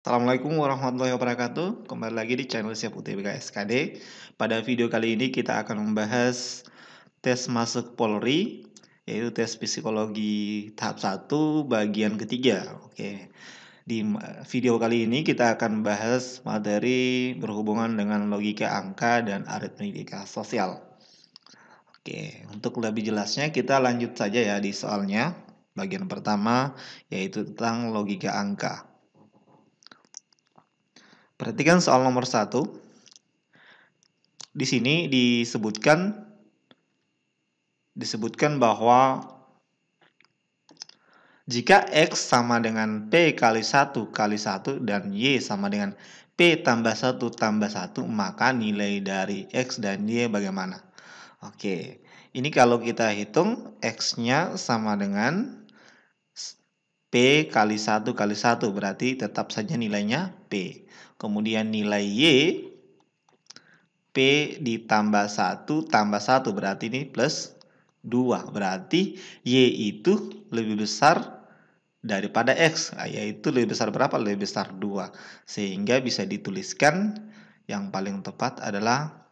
Assalamualaikum warahmatullahi wabarakatuh. Kembali lagi di channel Siap UTBK SKD. Pada video kali ini kita akan membahas tes masuk Polri, yaitu tes psikologi tahap 1 bagian ketiga. Oke. Di video kali ini kita akan membahas materi berhubungan dengan logika angka dan aritmetika sosial. Oke, untuk lebih jelasnya kita lanjut saja ya di soalnya. Bagian pertama yaitu tentang logika angka. Perhatikan soal nomor 1. Di sini disebutkan bahwa jika X sama dengan P kali 1 kali 1 dan Y sama dengan P tambah 1 tambah 1, maka nilai dari X dan Y bagaimana? Oke, ini kalau kita hitung X-nya sama dengan P kali 1 kali 1, berarti tetap saja nilainya P. Kemudian nilai Y, P ditambah 1 tambah 1, berarti ini plus 2. Berarti Y itu lebih besar daripada X, yaitu lebih besar berapa? Lebih besar 2. Sehingga bisa dituliskan yang paling tepat adalah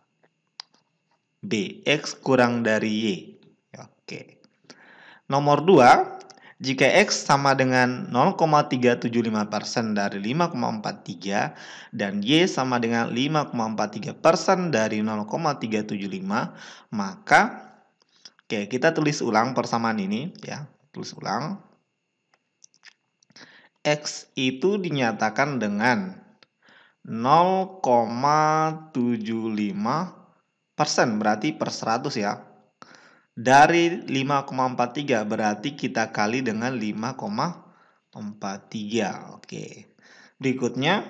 B, X kurang dari Y. Oke. Nomor 2, jika X sama dengan 0,375% dari 5,43 dan Y sama dengan 5,43% dari 0,375, maka kita tulis ulang persamaan ini ya. Tulis ulang. X itu dinyatakan dengan 0,75%, berarti per 100 ya. Dari 5,43 berarti kita kali dengan 5,43. Oke. Berikutnya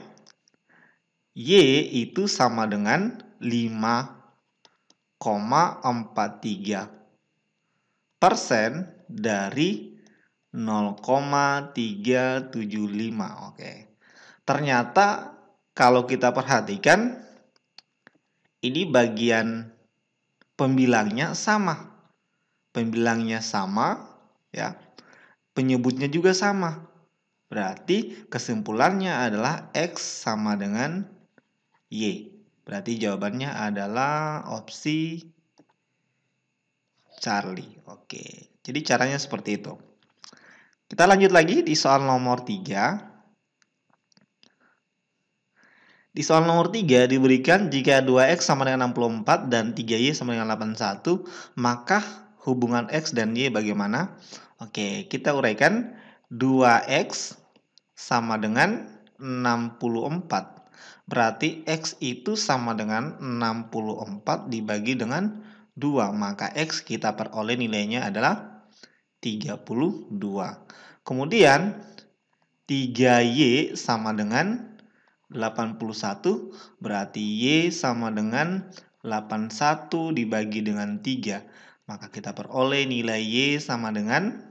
Y itu sama dengan 5,43% dari 0,375. Oke. Ternyata kalau kita perhatikan ini bagian pembilangnya sama. Pembilangnya sama ya. Penyebutnya juga sama. Berarti kesimpulannya adalah X sama dengan Y. Berarti jawabannya adalah opsi Charlie. Oke. Jadi caranya seperti itu. Kita lanjut lagi di soal nomor 3. Di soal nomor 3 diberikan jika 2X sama dengan 64 dan 3Y sama dengan 81, maka hubungan X dan Y bagaimana? Oke, kita uraikan. 2X sama dengan 64. Berarti X itu sama dengan 64 dibagi dengan 2. Maka X kita peroleh nilainya adalah 32. Kemudian 3Y sama dengan 81, berarti Y sama dengan 81 dibagi dengan 3. Maka kita peroleh nilai Y sama dengan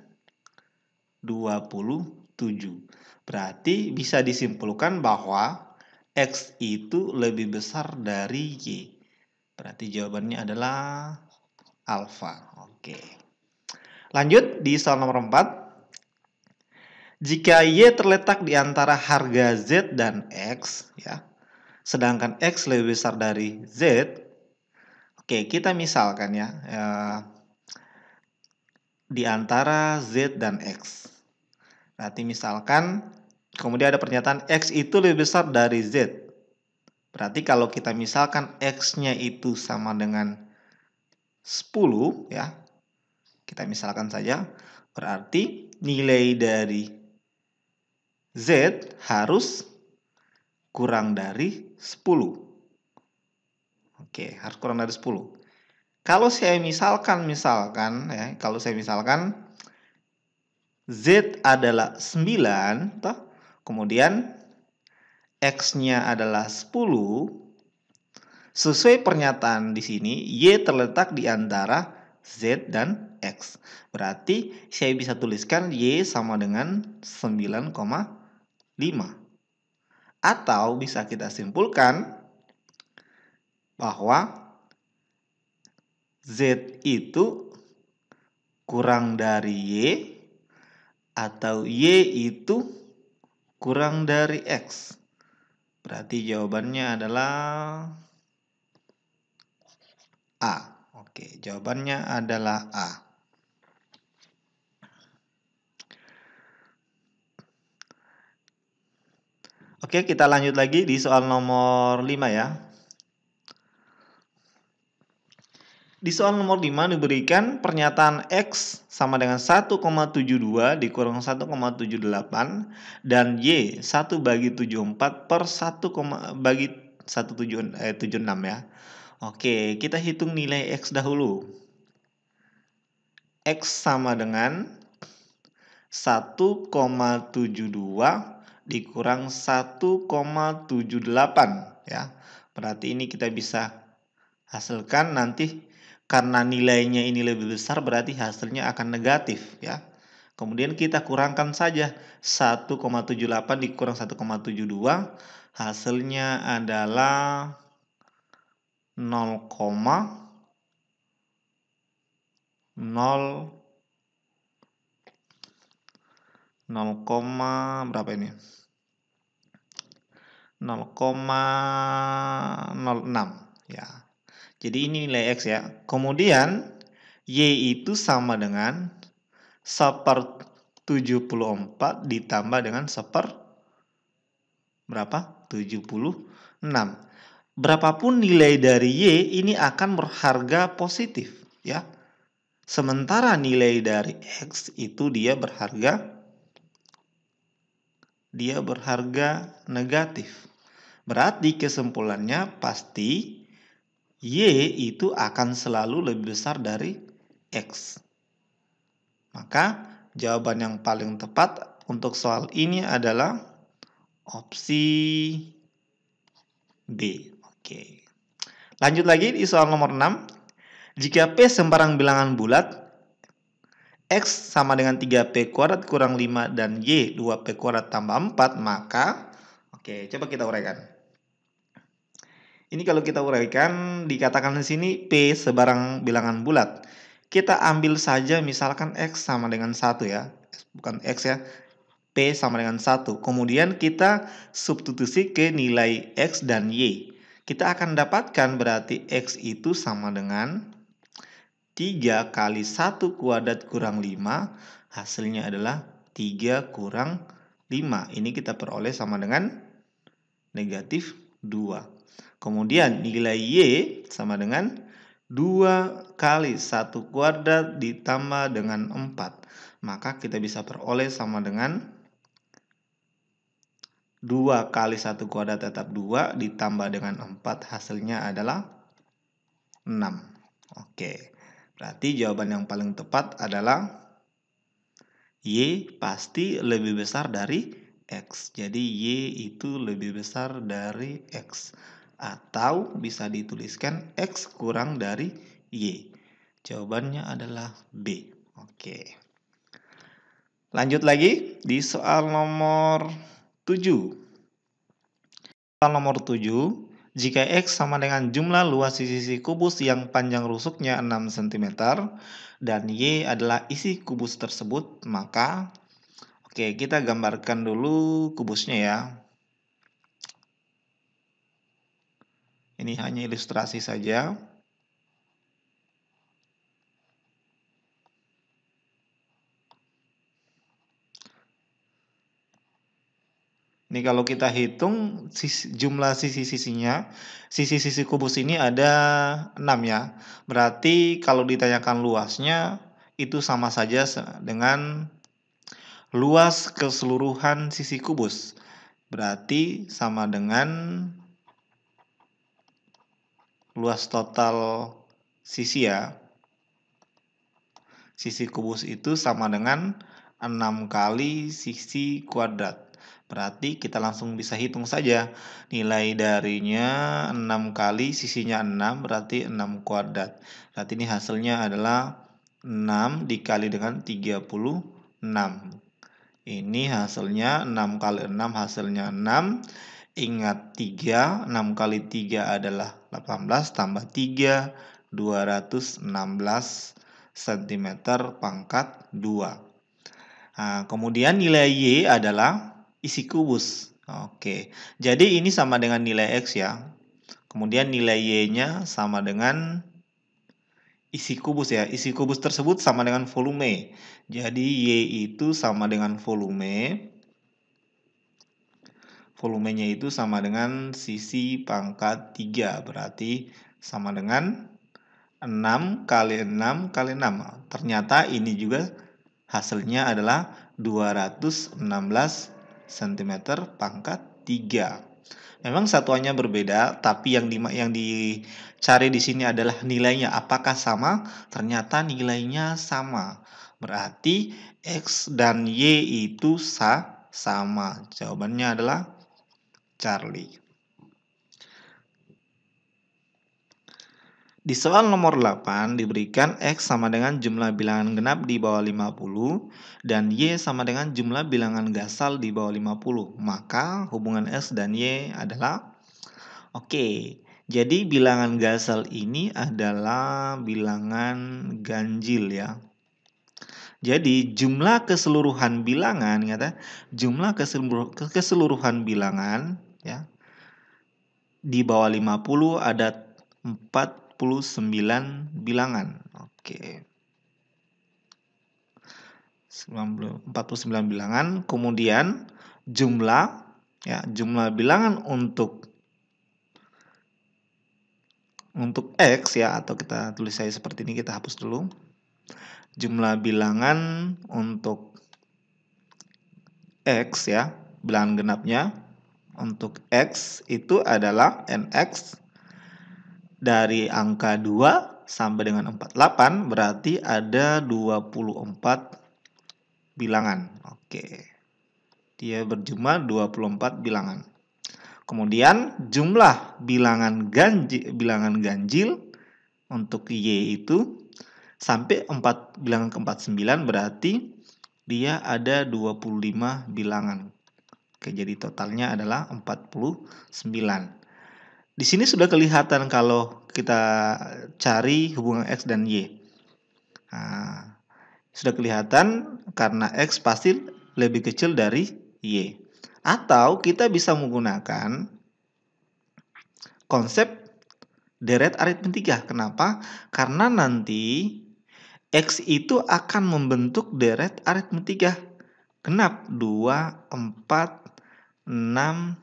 27. Berarti bisa disimpulkan bahwa X itu lebih besar dari Y. Berarti jawabannya adalah alfa. Oke. Lanjut di soal nomor 4. Jika Y terletak di antara harga Z dan X, ya, sedangkan X lebih besar dari Z, oke, kita misalkan ya, di antara Z dan X. Berarti misalkan, kemudian ada pernyataan X itu lebih besar dari Z. Berarti kalau kita misalkan X-nya itu sama dengan 10, ya, kita misalkan saja, berarti nilai dari Z harus kurang dari 10. Oke, harus kurang dari 10. Kalau saya misalkan ya, kalau saya misalkan Z adalah 9, toh, kemudian X-nya adalah 10, sesuai pernyataan di sini, Y terletak di antara Z dan X. Berarti saya bisa tuliskan Y sama dengan 9,5. Atau bisa kita simpulkan bahwa Z itu kurang dari Y atau Y itu kurang dari X. Berarti jawabannya adalah A. Oke, jawabannya adalah A. Oke, kita lanjut lagi di soal nomor 5 ya. Di soal nomor 5 diberikan pernyataan X sama dengan 1,72 dikurang 1,78 dan Y 1/74 per 1, bagi 76 ya. Oke, kita hitung nilai X dahulu. X sama dengan 1,72 dikurang 1,78 ya. Berarti ini kita bisa hasilkan nanti karena nilainya ini lebih besar berarti hasilnya akan negatif ya. Kemudian kita kurangkan saja 1,78 dikurang 1,72 hasilnya adalah 0, 0, berapa ini? 0,06 ya. Jadi ini nilai X ya. Kemudian Y itu sama dengan 1/74 ditambah dengan berapa? 76. Berapapun nilai dari Y ini akan berharga positif ya. Sementara nilai dari X itu dia berharga negatif. Berarti kesimpulannya pasti Y itu akan selalu lebih besar dari X. Maka jawaban yang paling tepat untuk soal ini adalah opsi B. Oke. Lanjut lagi di soal nomor 6. Jika P sembarang bilangan bulat, X sama dengan 3P kuadrat kurang 5 dan Y 2P kuadrat tambah 4, maka oke, coba kita uraikan. Ini kalau kita uraikan dikatakan di sini P sebarang bilangan bulat. Kita ambil saja misalkan X sama dengan 1 ya. Bukan X ya. P sama dengan 1. Kemudian kita substitusi ke nilai X dan Y. Kita akan dapatkan berarti X itu sama dengan 3 kali 1 kuadrat kurang 5. Hasilnya adalah 3 kurang 5. Ini kita peroleh sama dengan negatif 2. Kemudian nilai Y sama dengan 2 kali 1 kuadrat ditambah dengan 4. Maka kita bisa peroleh sama dengan 2 kali 1 kuadrat tetap 2 ditambah dengan 4 hasilnya adalah 6. Oke, berarti jawaban yang paling tepat adalah Y pasti lebih besar dari X. Jadi Y itu lebih besar dari X. Atau bisa dituliskan X kurang dari Y. Jawabannya adalah B. Oke. Lanjut lagi di soal nomor 7. Soal nomor 7. Jika X sama dengan jumlah luas sisi kubus yang panjang rusuknya 6 cm dan Y adalah isi kubus tersebut, maka oke, kita gambarkan dulu kubusnya ya. Ini hanya ilustrasi saja. Ini kalau kita hitung jumlah sisi-sisinya, sisi-sisi kubus ini ada 6 ya. Berarti kalau ditanyakan luasnya, itu sama saja dengan luas keseluruhan sisi kubus. Berarti sama dengan luas total sisi ya. Sisi kubus itu sama dengan 6 kali sisi kuadrat. Berarti kita langsung bisa hitung saja. Nilai darinya 6 kali sisinya 6 berarti 6 kuadrat. Berarti ini hasilnya adalah 6 dikali dengan 36. Ini hasilnya 6 kali 6 hasilnya 6. Ingat 3, 6 kali 3 adalah 18 tambah 3, 216 cm pangkat 2. Nah, kemudian nilai Y adalah isi kubus. Oke. Jadi ini sama dengan nilai X ya. Kemudian nilai Y-nya sama dengan isi kubus ya. Isi kubus tersebut sama dengan volume. Jadi Y itu sama dengan volume. Volumenya itu sama dengan sisi pangkat 3. Berarti sama dengan 6 kali 6 kali 6. Ternyata ini juga hasilnya adalah 216 cm pangkat 3. Memang satuannya berbeda, tapi yang dicari di sini adalah nilainya. Apakah sama? Ternyata nilainya sama. Berarti X dan Y itu sama. Jawabannya adalah Charlie. Di soal nomor 8 diberikan X sama dengan jumlah bilangan genap di bawah 50 dan Y sama dengan jumlah bilangan gasal di bawah 50. Maka hubungan X dan Y adalah oke. Jadi bilangan gasal ini adalah bilangan ganjil ya. Jadi jumlah keseluruhan bilangan jumlah keseluruhan bilangan ya di bawah 50 ada 49 bilangan. Oke. 49 bilangan. Kemudian jumlah bilangan untuk X ya, atau kita tulis saja seperti ini, kita hapus dulu. Jumlah bilangan untuk X ya, bilangan genapnya untuk X itu adalah NX dari angka 2 sampai dengan 48, berarti ada 24 bilangan. Oke. Dia berjumlah 24 bilangan. Kemudian jumlah bilangan ganjil untuk Y itu sampai bilangan ke-49, berarti dia ada 25 bilangan. Oke, jadi totalnya adalah 49. Di sini sudah kelihatan kalau kita cari hubungan X dan Y. Nah, sudah kelihatan karena X pasti lebih kecil dari Y. Atau kita bisa menggunakan konsep deret aritmetika. Kenapa? Karena nanti X itu akan membentuk deret aritmetika. Genap 2, 4, 6,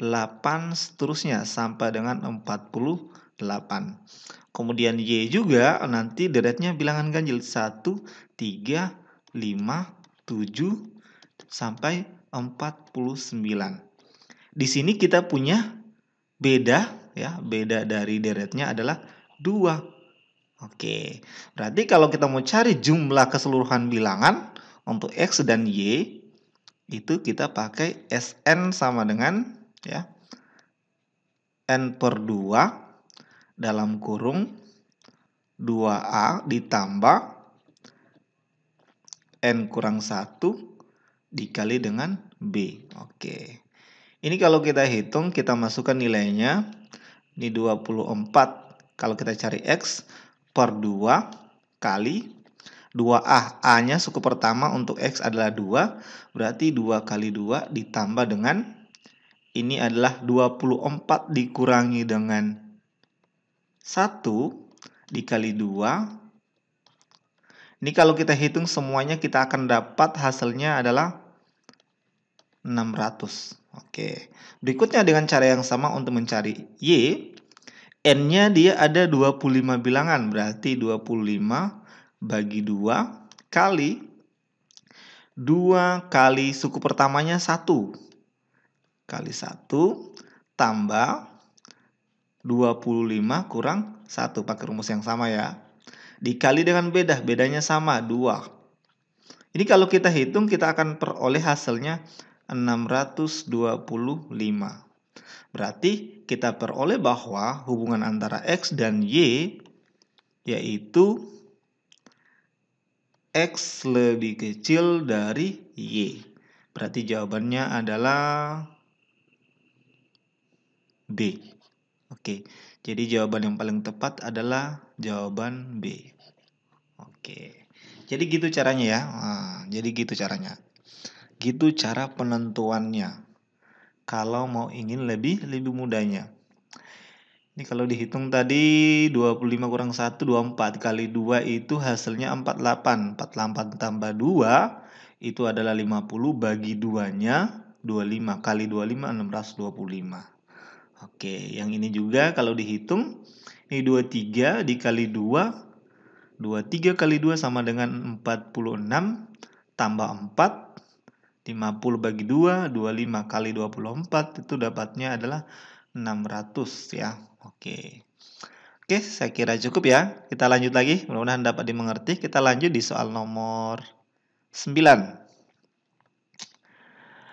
8 seterusnya sampai dengan 48. Kemudian Y juga nanti deretnya bilangan ganjil 1, 3, 5, 7 sampai 49. Di sini kita punya beda ya, beda dari deretnya adalah 2. Oke. Berarti kalau kita mau cari jumlah keseluruhan bilangan untuk X dan Y itu kita pakai Sn sama dengan ya N per 2 dalam kurung 2A ditambah N kurang 1 dikali dengan B. Oke. Ini kalau kita hitung, kita masukkan nilainya. Ini 24. Kalau kita cari X per 2 kali 2A. A-nya suku pertama untuk X adalah 2. Berarti 2 kali 2 ditambah dengan ini adalah 24 dikurangi dengan 1 dikali 2. Ini kalau kita hitung semuanya kita akan dapat hasilnya adalah 600. Oke. Berikutnya dengan cara yang sama untuk mencari Y. N-nya dia ada 25 bilangan. Berarti 25 bagi 2 kali 2 kali suku pertamanya 1. Kali 1 tambah 25 kurang 1. Pakai rumus yang sama ya. Dikali dengan bedanya sama 2. Ini kalau kita hitung kita akan peroleh hasilnya 625. Berarti kita peroleh bahwa hubungan antara X dan Y yaitu X lebih kecil dari Y. Berarti jawabannya adalah B. Oke, jadi jawaban yang paling tepat adalah jawaban B. Oke, jadi gitu caranya ya. Jadi gitu caranya. Gitu cara penentuannya. Kalau mau ingin lebih mudahnya. Ini kalau dihitung tadi 25 kurang 1, 24. Kali 2 itu hasilnya 48. 48 tambah 2 itu adalah 50, bagi 2-nya 25. Kali 25, 625. Oke, yang ini juga kalau dihitung, ini 23 dikali 2. 23 kali 2 sama dengan 46, tambah 4, 50 bagi 2, 25 kali 24, itu dapatnya adalah 600 ya. Oke. Oke, saya kira cukup ya. Kita lanjut lagi, mudah-mudahan dapat dimengerti. Kita lanjut di soal nomor 9.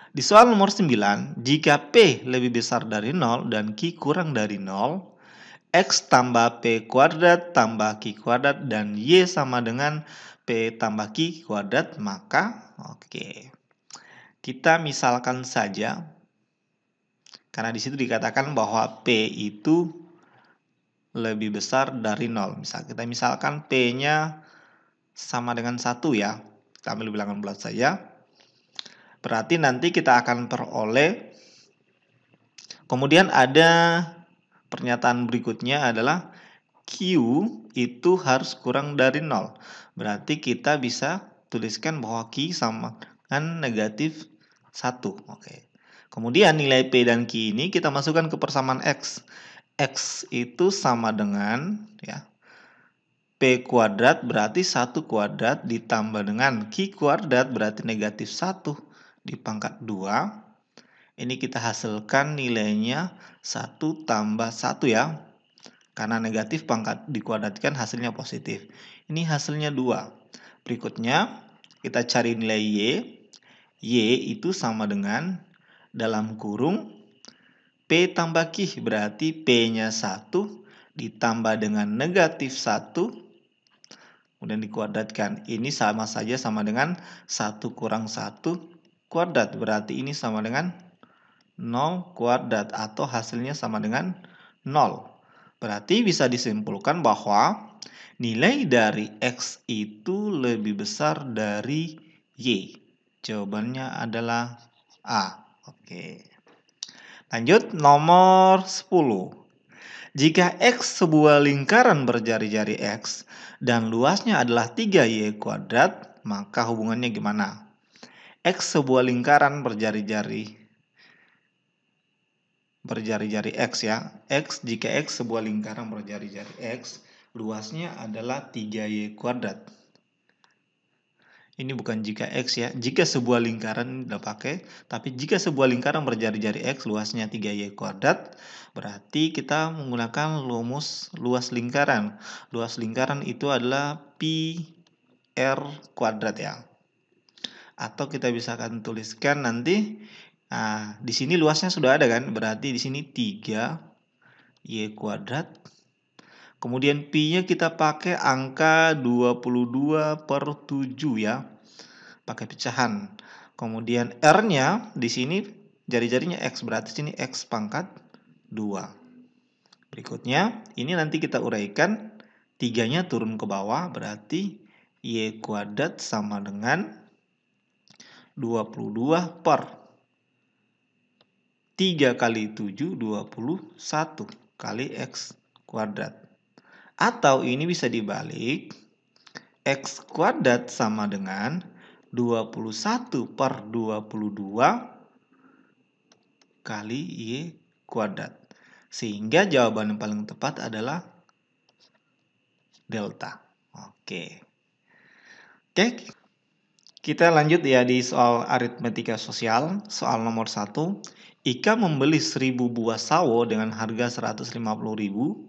Di soal nomor 9, jika P lebih besar dari 0 dan Q kurang dari 0, X tambah P kuadrat tambah Q kuadrat dan Y sama dengan P tambah Q kuadrat, maka kita misalkan saja, karena di situ dikatakan bahwa P itu lebih besar dari 0. Kita misalkan P-nya sama dengan 1 ya. Kita ambil bilangan bulat saja. Berarti nanti kita akan peroleh, kemudian ada pernyataan berikutnya adalah Q itu harus kurang dari 0. Berarti kita bisa tuliskan bahwa Q sama dengan negatif 1. Oke. Kemudian nilai P dan Q ini kita masukkan ke persamaan X. X itu sama dengan ya, P kuadrat berarti 1 kuadrat ditambah dengan Q kuadrat berarti negatif 1 di pangkat 2. Ini kita hasilkan nilainya 1 tambah 1 ya. Karena negatif pangkat dikuadratkan hasilnya positif. Ini hasilnya 2. Berikutnya kita cari nilai Y. Y itu sama dengan dalam kurung P tambah Q berarti P-nya 1 ditambah dengan negatif 1 kemudian dikuadratkan. Ini sama saja sama dengan 1 kurang 1 kuadrat. Berarti ini sama dengan 0 kuadrat atau hasilnya sama dengan 0. Berarti bisa disimpulkan bahwa nilai dari X itu lebih besar dari Y. Jawabannya adalah A. Oke. Lanjut nomor 10. Jika X sebuah lingkaran berjari-jari X dan luasnya adalah 3Y kuadrat, maka hubungannya gimana? X sebuah lingkaran berjari-jari X ya. Jika X sebuah lingkaran berjari-jari X, luasnya adalah 3Y kuadrat. Ini bukan jika X ya. Jika sebuah lingkaran udah pakai, tapi jika sebuah lingkaran berjari-jari X luasnya 3Y kuadrat, berarti kita menggunakan luas lingkaran. Luas lingkaran itu adalah pi R kuadrat ya. Atau kita bisa akan tuliskan nanti, nah, di sini luasnya sudah ada kan? Berarti di sini 3Y kuadrat. Kemudian pi-nya kita pakai angka 22/7 ya. Pakai pecahan. Kemudian R-nya di sini jari-jarinya X, berarti sini X pangkat 2. Berikutnya, ini nanti kita uraikan, 3-nya turun ke bawah, berarti Y kuadrat sama dengan 22 per 3 kali 7, 21 kali X kuadrat. Atau ini bisa dibalik, X kuadrat sama dengan 21 per 22 kali Y kuadrat. Sehingga jawaban yang paling tepat adalah delta. Oke, kita lanjut ya di soal aritmetika sosial. Soal nomor 1. Ika membeli 1000 buah sawo dengan harga 150.000.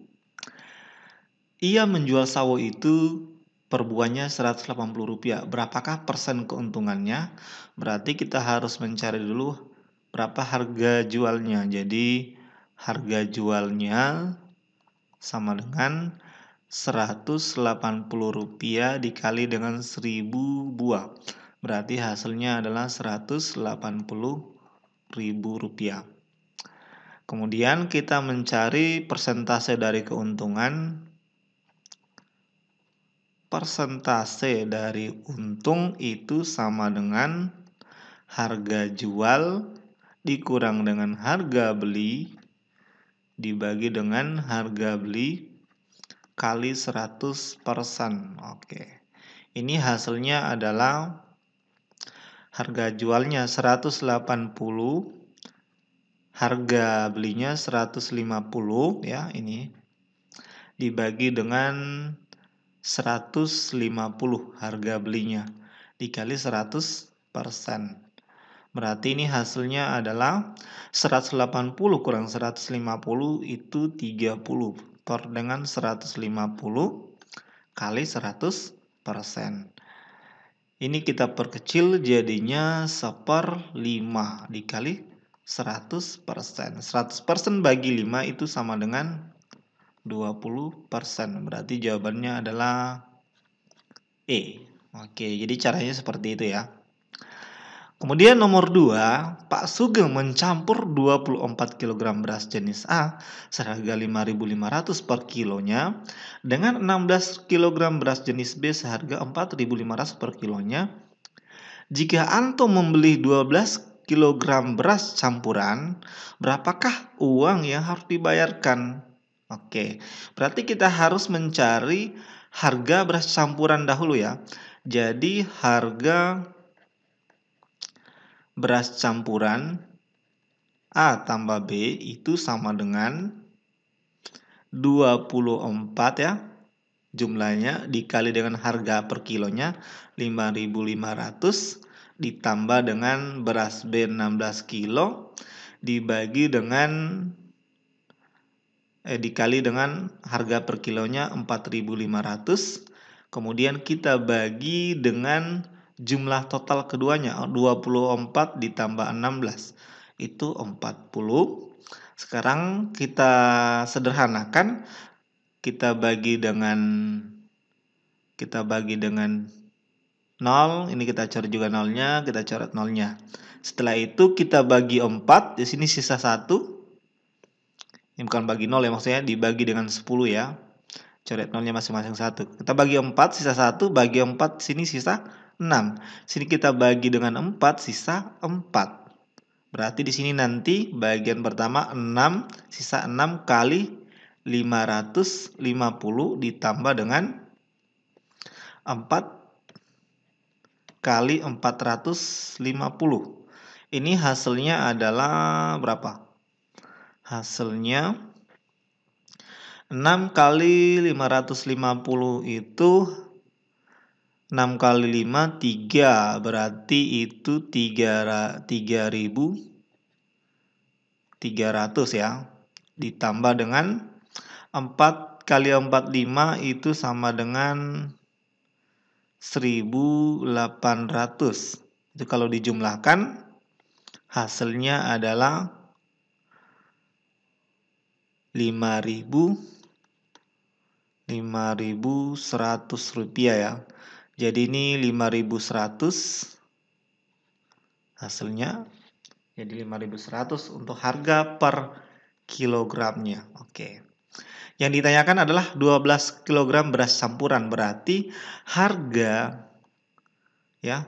Ia menjual sawo itu per buahnya Rp180. Berapakah persen keuntungannya? Berarti kita harus mencari dulu berapa harga jualnya. Jadi harga jualnya sama dengan Rp180 dikali dengan 1000 buah. Berarti hasilnya adalah Rp180.000. Kemudian kita mencari persentase dari keuntungan. Persentase dari untung itu sama dengan harga jual dikurang dengan harga beli dibagi dengan harga beli kali 100%. Oke. Ini hasilnya adalah harga jualnya 180, harga belinya 150 ya, ini dibagi dengan 150 harga belinya dikali 100%. Berarti ini hasilnya adalah 180 kurang 150 itu 30 dengan 150 kali 100%. Ini kita perkecil jadinya 1/5 dikali 100%. 100% bagi 5 itu sama dengan 20%. Berarti jawabannya adalah E. Oke, jadi caranya seperti itu ya. Kemudian nomor 2, Pak Sugeng mencampur 24 kg beras jenis A seharga 5.500 per kilonya dengan 16 kg beras jenis B seharga 4.500 per kilonya. Jika Anto membeli 12 kg beras campuran, berapakah uang yang harus dibayarkan? Oke, berarti kita harus mencari harga beras campuran dahulu ya. Jadi harga beras campuran A tambah B itu sama dengan 24 ya. Jumlahnya dikali dengan harga per kilonya 5.500 ditambah dengan beras B 16 kilo dibagi dengan dikali dengan harga per kilonya 4.500. Kemudian kita bagi dengan jumlah total keduanya 24 ditambah 16 itu 40. Sekarang kita sederhanakan, kita bagi dengan 0, ini kita coret juga nolnya, kita coret nolnya. Setelah itu kita bagi 4, di sini sisa 1. Ini bukan bagi 0 ya, maksudnya dibagi dengan 10 ya. Coret nolnya masing-masing 1. Kita bagi 4, sisa 1, bagi 4, sini sisa 6. Sini kita bagi dengan 4, sisa 4. Berarti di sini nanti bagian pertama 6, sisa 6 kali 550 ditambah dengan 4 kali 450. Ini hasilnya adalah berapa? Hasilnya 6 kali 550 itu 6 kali 5, 3. Berarti itu 3.300 ya. Ditambah dengan 4 kali 4, 5 itu sama dengan 1.800. Itu kalau dijumlahkan hasilnya adalah 5.100 rupiah ya. Jadi ini 5.100 hasilnya. Jadi 5.100 untuk harga per kilogramnya. Oke. Yang ditanyakan adalah 12 kg beras campuran, berarti harga 12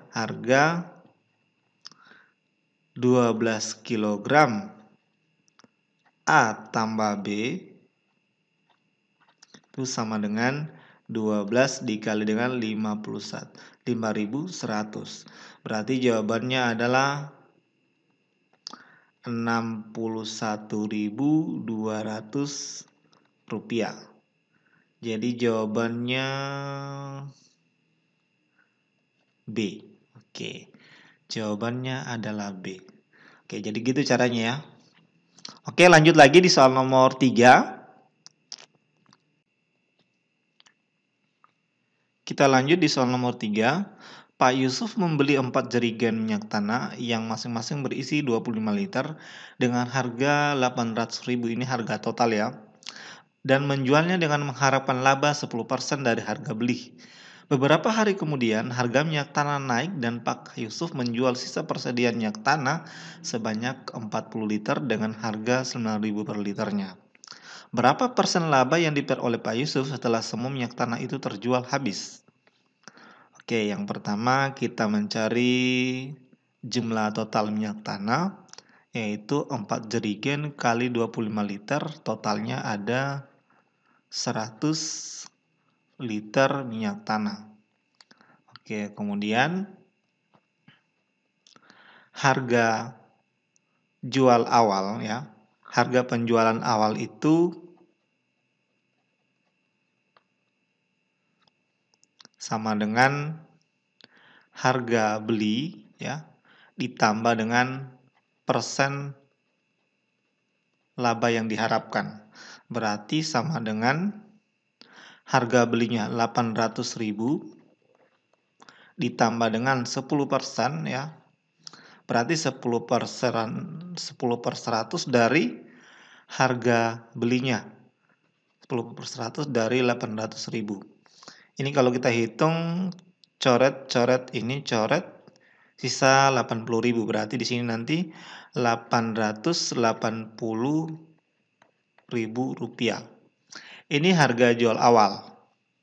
kg A tambah B itu sama dengan 12 dikali dengan 5.100. Berarti jawabannya adalah 61.200 rupiah. Jadi jawabannya B. Oke. Jawabannya adalah B. Oke, jadi gitu caranya ya. Oke, lanjut lagi di soal nomor 3. Kita lanjut di soal nomor 3. Pak Yusuf membeli 4 jerigen minyak tanah yang masing-masing berisi 25 liter dengan harga 800.000. Ini harga total ya. Dan menjualnya dengan mengharapkan laba 10% dari harga beli. Beberapa hari kemudian, harga minyak tanah naik dan Pak Yusuf menjual sisa persediaan minyak tanah sebanyak 40 liter dengan harga 9.000 per liternya. Berapa persen laba yang diperoleh Pak Yusuf setelah semua minyak tanah itu terjual habis? Oke, yang pertama kita mencari jumlah total minyak tanah yaitu 4 jerigen kali 25 liter, totalnya ada 100 liter minyak tanah. Oke, kemudian harga jual awal ya. Harga penjualan awal itu sama dengan harga beli ya ditambah dengan persen laba yang diharapkan. Berarti sama dengan harga belinya 800.000 ditambah dengan 10% ya. Berarti 10% dari harga belinya. 10% dari 800.000. Ini kalau kita hitung coret-coret ini coret sisa 80.000. Berarti di sini nanti 880.000 rupiah. Ini harga jual awal,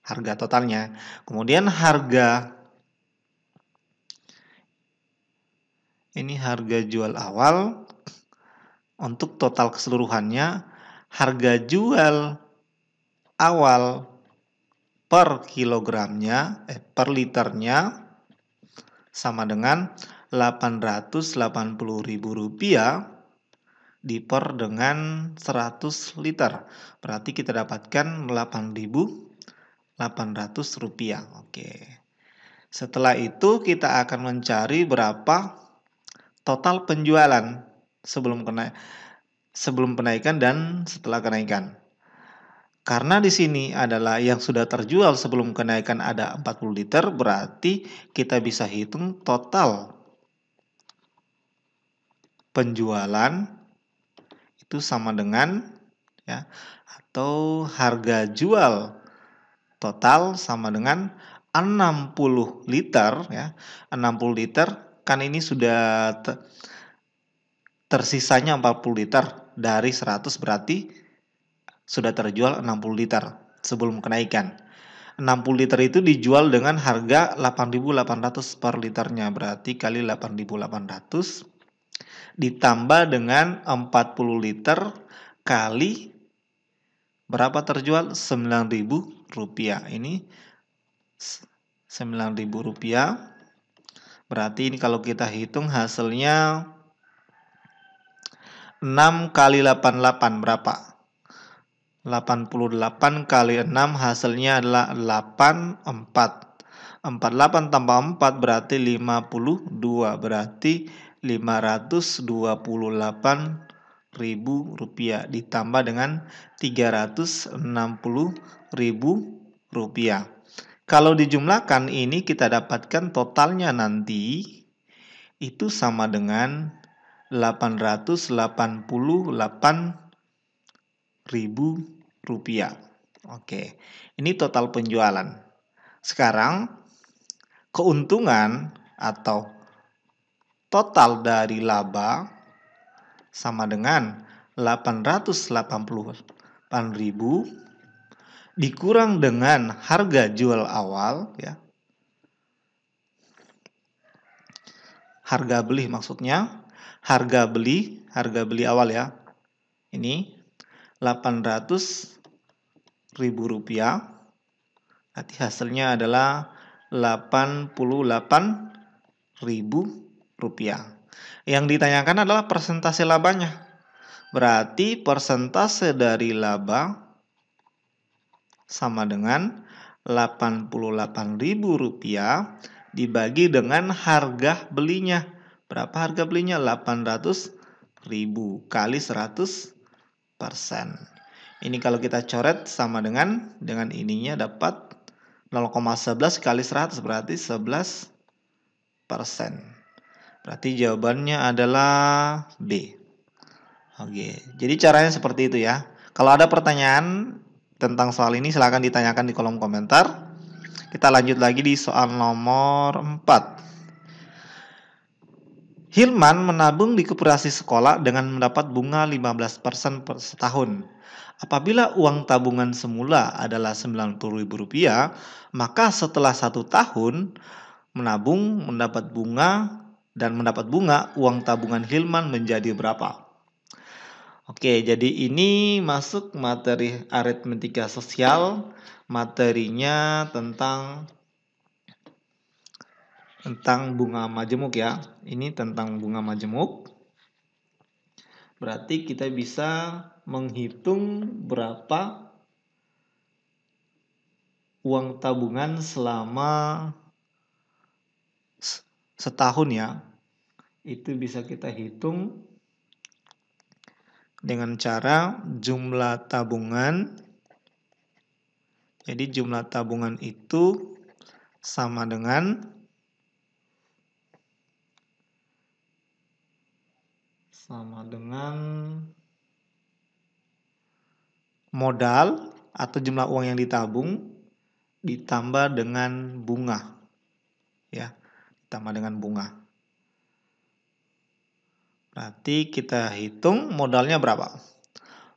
harga totalnya. Kemudian harga jual awal untuk total keseluruhannya. Harga jual awal per kilogramnya, per liternya sama dengan 880.000 rupiah diper dengan 100 liter. Berarti kita dapatkan 8.800 rupiah. Oke. Setelah itu kita akan mencari berapa total penjualan sebelum penaikan dan setelah kenaikan. Karena di sini adalah yang sudah terjual sebelum kenaikan ada 40 liter, berarti kita bisa hitung total penjualan itu sama dengan ya, atau harga jual total sama dengan 60 liter ya. 60 liter kan ini sudah tersisanya 40 liter dari 100, berarti sudah terjual 60 liter sebelum kenaikan. 60 liter itu dijual dengan harga 8.800 per liternya, berarti kali 8.800 ditambah dengan 40 liter kali berapa terjual? 9.000 rupiah. Ini 9.000 rupiah. Berarti ini kalau kita hitung hasilnya 6 kali 88 berapa? 88 kali 6 hasilnya adalah 84. 48 tambah 4 berarti 52. Berarti 528.000 rupiah ditambah dengan 360.000 rupiah. Kalau dijumlahkan ini kita dapatkan totalnya nanti itu sama dengan 888.000 rupiah. Oke, ini total penjualan. Sekarang keuntungan atau total dari laba sama dengan 888.000 dikurang dengan harga jual awal ya. Harga beli maksudnya, harga beli awal ya. Ini 800.000 rupiah. Nanti hasilnya adalah 88.000 rupiah. Yang ditanyakan adalah persentase labanya. Berarti persentase dari laba sama dengan 88.000 rupiah dibagi dengan harga belinya. Berapa harga belinya? 800.000 kali 100%. Ini kalau kita coret sama dengan ininya dapat 0,11 kali 100 berarti 11%. Berarti jawabannya adalah B. Oke, jadi caranya seperti itu ya. Kalau ada pertanyaan tentang soal ini silahkan ditanyakan di kolom komentar. Kita lanjut lagi di soal nomor 4. Hilman menabung di koperasi sekolah dengan mendapat bunga 15% per setahun. Apabila uang tabungan semula adalah Rp90.000, maka setelah 1 tahun menabung mendapat bunga dan mendapat bunga, uang tabungan Hilman menjadi berapa? Oke, jadi ini masuk materi aritmetika sosial, materinya tentang bunga majemuk ya. Ini tentang bunga majemuk. Berarti kita bisa menghitung berapa uang tabungan selama setahun ya. Itu bisa kita hitung dengan cara jumlah tabungan. Jadi jumlah tabungan itu sama dengan modal atau jumlah uang yang ditabung ditambah dengan bunga. Ya, ditambah dengan bunga. Berarti kita hitung modalnya berapa?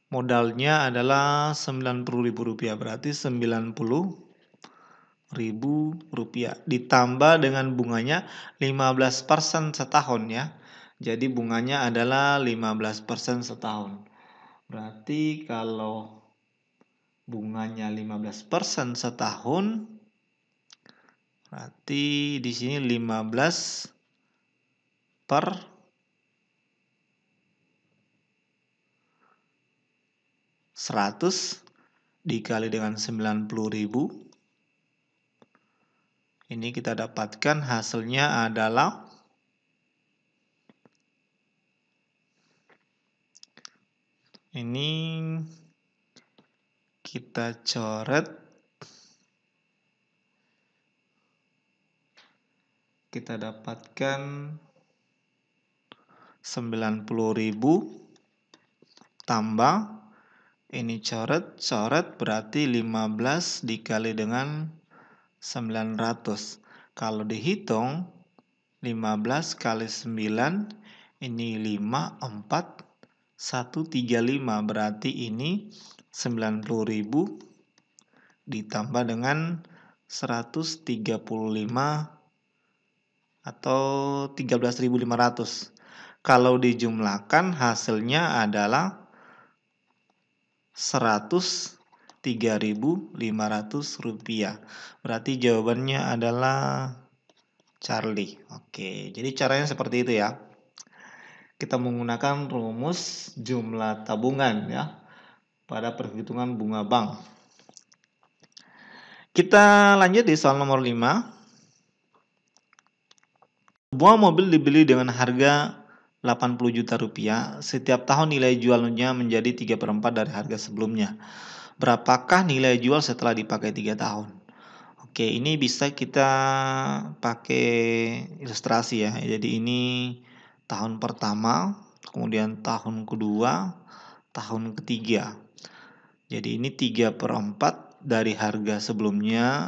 Modalnya adalah Rp90.000, berarti Rp90.000 ditambah dengan bunganya 15% setahun ya. Jadi bunganya adalah 15% setahun. Berarti kalau bunganya 15% setahun, berarti di sini 15 per 100 dikali dengan 90.000. Ini kita dapatkan hasilnya adalah ini kita coret, kita dapatkan 90.000 tambah ini coret berarti 15 dikali dengan 900. Kalau dihitung 15 kali 9 ini 5, 4, 135, berarti ini 90.000 ditambah dengan 135 atau 13.500. Kalau dijumlahkan hasilnya adalah Rp103.500. Berarti jawabannya adalah Charlie. Oke, jadi caranya seperti itu ya. Kita menggunakan rumus jumlah tabungan ya pada perhitungan bunga bank. Kita lanjut di soal nomor 5. Sebuah mobil dibeli dengan harga Rp80 juta. Setiap tahun nilai jualnya menjadi 3/4 dari harga sebelumnya. Berapakah nilai jual setelah dipakai 3 tahun? Oke, ini bisa kita pakai ilustrasi ya. Jadi ini tahun pertama, kemudian tahun kedua, tahun ketiga. Jadi ini 3/4 dari harga sebelumnya,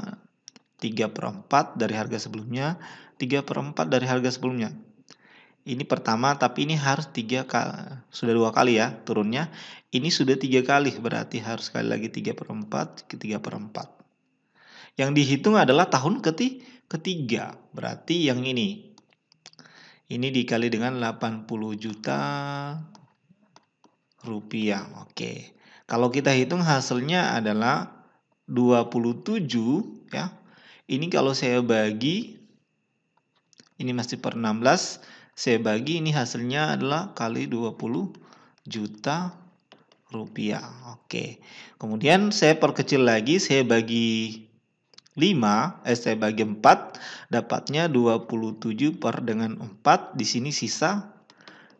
3/4 dari harga sebelumnya, 3/4 dari harga sebelumnya. Ini pertama, tapi ini harus 3 kali, sudah 2 kali ya turunnya. Ini sudah 3 kali, berarti harus sekali lagi 3/4 ke 3/4. Yang dihitung adalah tahun ketiga, berarti yang ini. Ini dikali dengan 80 juta rupiah. Oke. Kalau kita hitung hasilnya adalah 27 ya. Ini kalau saya bagi, ini masih per 16, saya bagi ini hasilnya adalah kali 20 juta rupiah. Oke. Kemudian saya perkecil lagi, saya bagi 5, saya bagi 4, dapatnya 27 per dengan 4, di sini sisa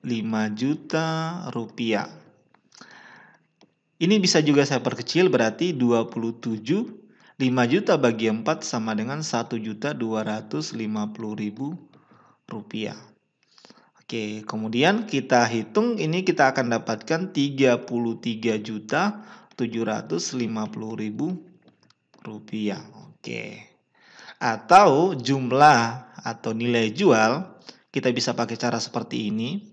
5 juta rupiah. Ini bisa juga saya perkecil, berarti 27, 5 juta bagi 4 sama dengan 1.250.000 rupiah. Oke, kemudian kita hitung, ini kita akan dapatkan 33.750.000 rupiah. Oke. Atau jumlah atau nilai jual, kita bisa pakai cara seperti ini.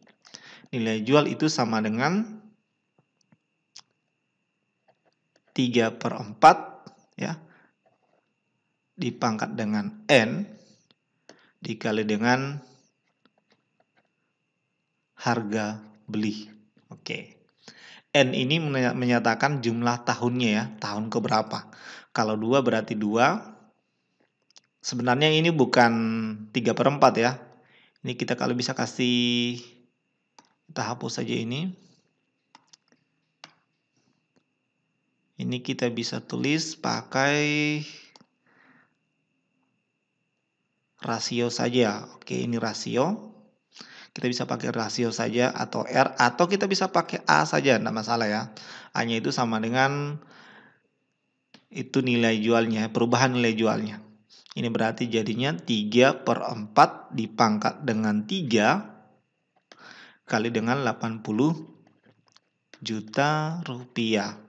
Nilai jual itu sama dengan 3/4 ya, dipangkat dengan N dikali dengan harga beli. Oke. N ini menyatakan jumlah tahunnya ya, tahun keberapa. Kalau 2 berarti 2. Sebenarnya ini bukan 3/4 ya. Ini kita kalau bisa kasih, kita hapus saja ini. Ini kita bisa tulis pakai rasio saja. Oke, ini rasio. Kita bisa pakai rasio saja atau R, atau kita bisa pakai A saja, tidak masalah ya. A-nya itu sama dengan itu nilai jualnya, perubahan nilai jualnya. Ini berarti jadinya 3/4 dipangkat dengan 3 kali dengan 80 juta rupiah.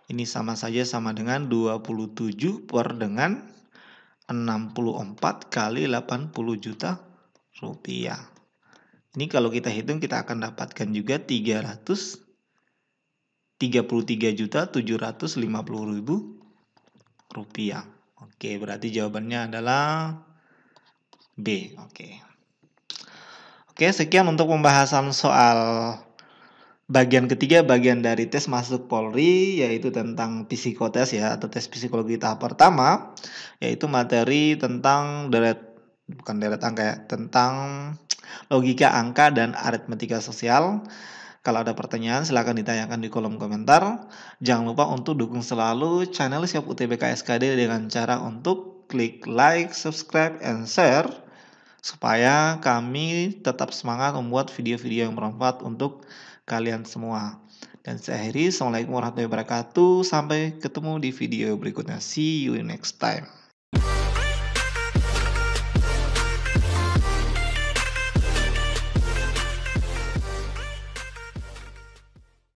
Ini sama saja sama dengan 27 per dengan 64 kali 80 juta rupiah. Ini kalau kita hitung kita akan dapatkan juga 333.750.000 rupiah. Oke, berarti jawabannya adalah B. Oke, sekian untuk pembahasan soal bagian ketiga, bagian dari tes masuk Polri, yaitu tentang psikotes ya, atau tes psikologi tahap pertama, yaitu materi tentang bukan deret angka ya, tentang logika angka dan aritmetika sosial. Kalau ada pertanyaan silahkan ditanyakan di kolom komentar. Jangan lupa untuk dukung selalu channel Siap UTBK SKD dengan cara untuk klik like, subscribe, and share, supaya kami tetap semangat membuat video-video yang bermanfaat untuk kalian semua. Dan saya akhiri, Assalamualaikum warahmatullahi wabarakatuh. Sampai ketemu di video berikutnya. See you next time.